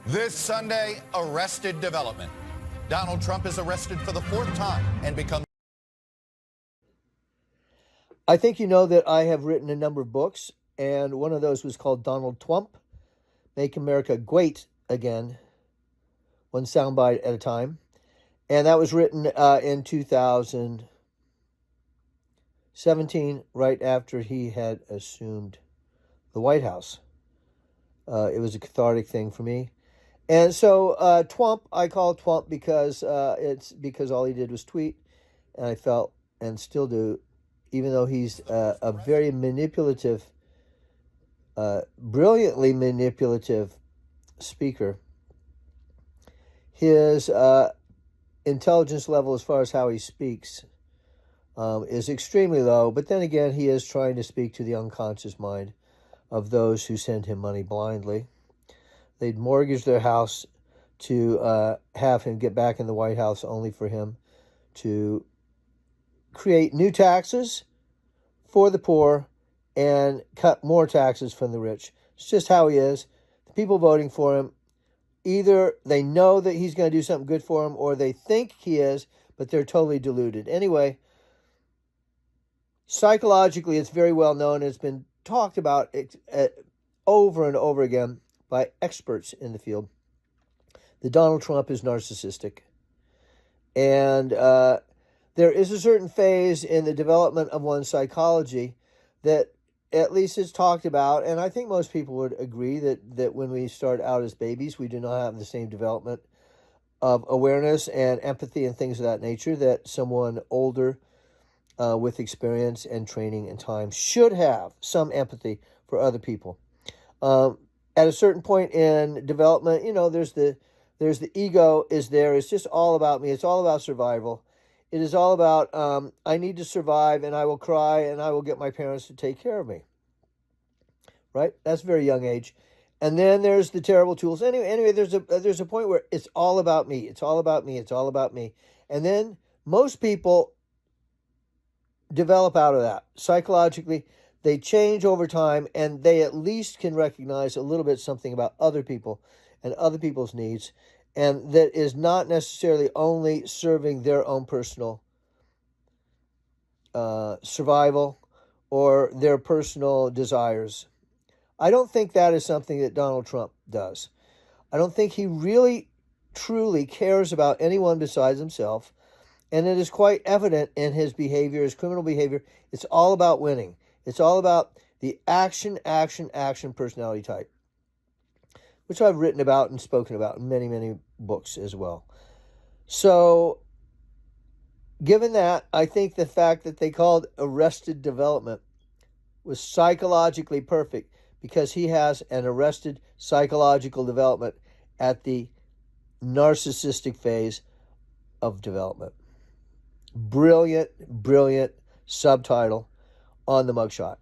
This Sunday, arrested development. Donald Trump is arrested for the fourth time and becomes... I think you know that I have written a number of books, and one of those was called Donald Twump, Make America Great Again, one soundbite at a time. And that was written in 2017, right after he had assumed the White House. It was a cathartic thing for me. And so Twump, I call it Twump because it's because all he did was tweet. And I felt, and still do, even though he's a very manipulative, brilliantly manipulative speaker, his intelligence level as far as how he speaks is extremely low. But then again, he is trying to speak to the unconscious mind of those who send him money blindly. They'd mortgage their house to have him get back in the White House, only for him to create new taxes for the poor and cut more taxes from the rich. It's just how he is. The people voting for him, either they know that he's going to do something good for them, or they think he is, but they're totally deluded. Anyway, psychologically, it's very well known. It's been talked about over and over again by experts in the field that Donald Trump is narcissistic. And there is a certain phase in the development of one's psychology that at least is talked about, and I think most people would agree that when we start out as babies, we do not have the same development of awareness and empathy and things of that nature that someone older with experience and training and time should have some empathy for other people. At a certain point in development, you know, there's the ego is there. It's just all about me. It's all about survival. It is all about, I need to survive, and I will cry, and I will get my parents to take care of me. Right? That's a very young age. And then there's the terrible tools. Anyway, there's a point where it's all about me. It's all about me. It's all about me. And then most people develop out of that. Psychologically, they change over time, and they at least can recognize a little bit something about other people and other people's needs, and that is not necessarily only serving their own personal survival or their personal desires. I don't think that is something that Donald Trump does. I don't think he really, truly cares about anyone besides himself, and it is quite evident in his behavior, his criminal behavior. It's all about winning. It's all about the action personality type, which I've written about and spoken about in many, many books as well. So, given that, I think the fact that they called arrested development was psychologically perfect, because he has an arrested psychological development at the narcissistic phase of development. Brilliant, brilliant subtitle on the mugshot.